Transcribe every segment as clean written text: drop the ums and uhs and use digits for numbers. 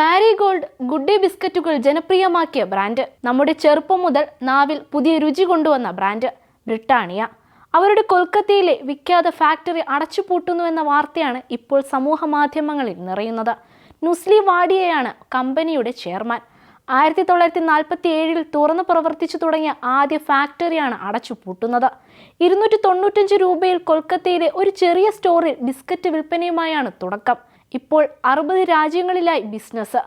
Marigold, good day ബിസ്ക്കറ്റുകൾ ജനപ്രിയമാക്കിയ brand. നമ്മുടെ ചെറുപ്പം മുതൽ നാവിൽ പുതിയ രുചി കൊണ്ടുവന്ന ബ്രാൻഡ് ബ്രിട്ടാനിയ. അവരുടെ കൊൽക്കത്തയിലെ വിഖ്യാത ഫാക്ടറി അടച്ചുപൂട്ടുന്നുവെന്ന വാർത്തയാണ് ഇപ്പോൾ സമൂഹ മാധ്യമങ്ങളിൽ നിറയുന്നത്. നുസ്ലി വാഡിയയാണ് കമ്പനിയുടെ ചെയർമാൻ. 1947 തുറന്നു പ്രവർത്തിച്ചു തുടങ്ങിയ ആദ്യ ഫാക്ടറിയാണ് അടച്ചുപൂട്ടുന്നത്. 295 രൂപയിൽ കൊൽക്കത്തയിലെ ഒരു ചെറിയ സ്റ്റോറിൽ ബിസ്ക്കറ്റ് വിൽപ്പനയുമായാണ് തുടക്കം. ഇപ്പോൾ 60 രാജ്യങ്ങളിലായി ബിസിനസ്.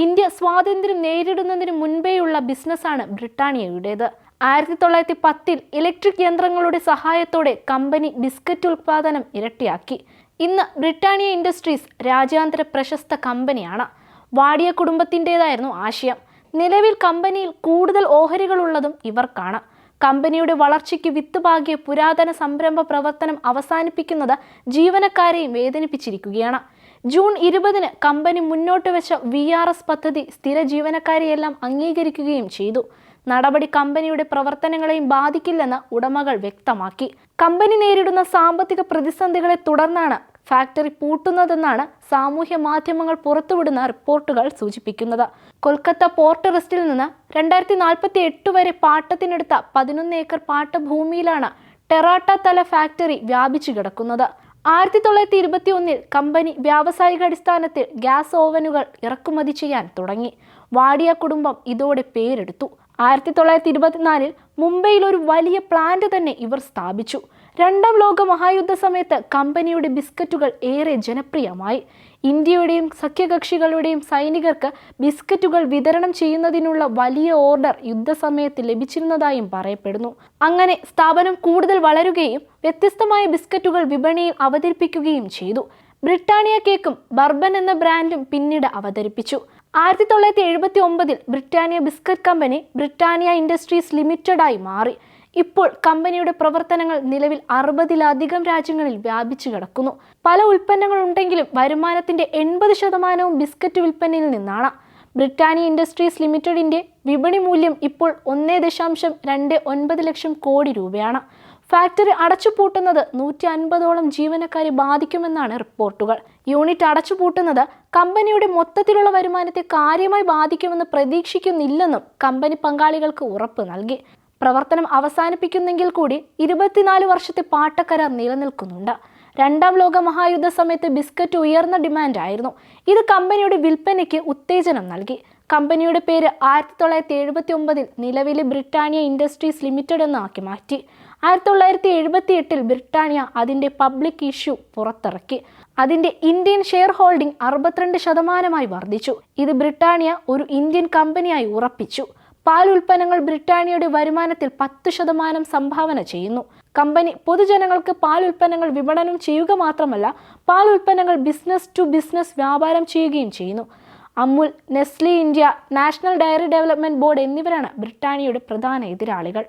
ഇന്ത്യ സ്വാതന്ത്ര്യം നേരിടുന്നതിന് മുൻപേയുള്ള ബിസിനസ്സാണ് ബ്രിട്ടാനിയയുടേത്. 1910 ഇലക്ട്രിക് യന്ത്രങ്ങളുടെ സഹായത്തോടെ കമ്പനി ബിസ്ക്കറ്റ് ഉൽപ്പാദനം ഇരട്ടിയാക്കി. ഇന്ന് ബ്രിട്ടാനിയ ഇൻഡസ്ട്രീസ് രാജ്യാന്തര പ്രശസ്ത കമ്പനിയാണ്. വാഡിയ കുടുംബത്തിൻ്റെതായിരുന്നു ആശയം. നിലവിൽ കമ്പനിയിൽ കൂടുതൽ ഓഹരികളുള്ളതും ഇവർക്കാണ്. കമ്പനിയുടെ വളർച്ചയ്ക്ക് വിത്ത് പാകിയ പുരാതന സംരംഭ പ്രവർത്തനം അവസാനിപ്പിക്കുന്നത് ജീവനക്കാരെയും വേദനിപ്പിച്ചിരിക്കുകയാണ്. ജൂൺ 20 കമ്പനി മുന്നോട്ട് വെച്ച VRS പദ്ധതി സ്ഥിര ജീവനക്കാരെയെല്ലാം അംഗീകരിക്കുകയും ചെയ്തു. നടപടി കമ്പനിയുടെ പ്രവർത്തനങ്ങളെയും ബാധിക്കില്ലെന്ന് ഉടമകൾ വ്യക്തമാക്കി. കമ്പനി നേരിടുന്ന സാമ്പത്തിക പ്രതിസന്ധികളെ തുടർന്നാണ് ഫാക്ടറി പൂട്ടുന്നതെന്നാണ് സാമൂഹ്യ മാധ്യമങ്ങൾ പുറത്തുവിടുന്ന റിപ്പോർട്ടുകൾ സൂചിപ്പിക്കുന്നത്. കൊൽക്കത്ത പോർട്ട് ട്രസ്റ്റിൽ നിന്ന് 2048 വരെ പാട്ടത്തിനെടുത്ത 11 ഏക്കർ പാട്ടഭൂമിയിലാണ് ടെറാട്ട തല ഫാക്ടറി വ്യാപിച്ചു കിടക്കുന്നത്. 1921 കമ്പനി വ്യാവസായിക അടിസ്ഥാനത്തിൽ ഗ്യാസ് ഓവനുകൾ ഇറക്കുമതി ചെയ്യാൻ തുടങ്ങി. വാഡിയ കുടുംബം ഇതോടെ പേരെടുത്തു. 1924 മുംബൈയിൽ ഒരു വലിയ പ്ലാന്റ് തന്നെ ഇവർ സ്ഥാപിച്ചു. രണ്ടാം ലോക മഹായുദ്ധ സമയത്ത് കമ്പനിയുടെ ബിസ്ക്കറ്റുകൾ ഏറെ ജനപ്രിയമായി. ഇന്ത്യയുടെയും സഖ്യകക്ഷികളുടെയും സൈനികർക്ക് ബിസ്ക്കറ്റുകൾ വിതരണം ചെയ്യുന്നതിനുള്ള വലിയ ഓർഡർ യുദ്ധസമയത്ത് ലഭിച്ചിരുന്നതായും പറയപ്പെടുന്നു. അങ്ങനെ സ്ഥാപനം കൂടുതൽ വളരുകയും വ്യത്യസ്തമായ ബിസ്ക്കറ്റുകൾ വിപണിയിൽ അവതരിപ്പിക്കുകയും ചെയ്തു. ബ്രിട്ടാനിയ കേക്കും ബർബൻ എന്ന ബ്രാൻഡും പിന്നീട് അവതരിപ്പിച്ചു. 1979 Britannia biscuit company Britannia industries ലിമിറ്റഡായി മാറി. ഇപ്പോൾ കമ്പനിയുടെ പ്രവർത്തനങ്ങൾ നിലവിൽ 60-ലധികം രാജ്യങ്ങളിൽ വ്യാപിച്ചു കിടക്കുന്നു. പല ഉൽപ്പന്നങ്ങൾ ഉണ്ടെങ്കിലും വരുമാനത്തിന്റെ 80% ബിസ്ക്കറ്റ് വിൽപ്പനയിൽ നിന്നാണ്. ബ്രിട്ടാനിയ ഇൻഡസ്ട്രീസ് ലിമിറ്റഡിന്റെ വിപണി മൂല്യം ഇപ്പോൾ 1.29 ലക്ഷം കോടി രൂപയാണ്. ഫാക്ടറി അടച്ചുപൂട്ടുന്നത് 150ഓളം ജീവനക്കാരെ ബാധിക്കുമെന്നാണ് റിപ്പോർട്ടുകൾ. യൂണിറ്റ് അടച്ചുപൂട്ടുന്നത് കമ്പനിയുടെ മൊത്തത്തിലുള്ള വരുമാനത്തെ കാര്യമായി ബാധിക്കുമെന്ന് പ്രതീക്ഷിക്കുന്നില്ലെന്നും കമ്പനി പങ്കാളികൾക്ക് ഉറപ്പ് നൽകി. പ്രവർത്തനം അവസാനിപ്പിക്കുന്നെങ്കിൽ കൂടി 24 വർഷത്തെ പാട്ടക്കരാർ നിലനിൽക്കുന്നുണ്ട്. രണ്ടാം ലോക മഹായുദ്ധ സമയത്ത് ബിസ്ക്കറ്റ് ഉയർന്ന ഡിമാൻഡായിരുന്നു. ഇത് കമ്പനിയുടെ വിൽപ്പനയ്ക്ക് ഉത്തേജനം നൽകി. കമ്പനിയുടെ പേര് 1979 നിലവിലെ ബ്രിട്ടാനിയ ഇൻഡസ്ട്രീസ് ലിമിറ്റഡ് എന്നാക്കി മാറ്റി. 1978 ബ്രിട്ടാനിയ അതിൻ്റെ പബ്ലിക് ഇഷ്യൂ പുറത്തിറക്കി. അതിൻ്റെ ഇന്ത്യൻ ഷെയർ ഹോൾഡിംഗ് 62% വർദ്ധിച്ചു. ഇത് ബ്രിട്ടാനിയ ഒരു ഇന്ത്യൻ കമ്പനിയായി ഉറപ്പിച്ചു. പാൽ ഉൽപ്പന്നങ്ങൾ ബ്രിട്ടാനിയയുടെ വരുമാനത്തിൽ 10% സംഭാവന ചെയ്യുന്നു. കമ്പനി പൊതുജനങ്ങൾക്ക് പാൽ ഉൽപ്പന്നങ്ങൾ വിപണനം ചെയ്യുക മാത്രമല്ല, പാൽ ഉൽപ്പന്നങ്ങൾ ബിസിനസ് ടു ബിസിനസ് വ്യാപാരം ചെയ്യുകയും ചെയ്യുന്നു. Amul, Nestlé India, national dairy development board എന്നിവരാണ് ബ്രിട്ടാനിയയുടെ പ്രധാന എതിരാളികൾ.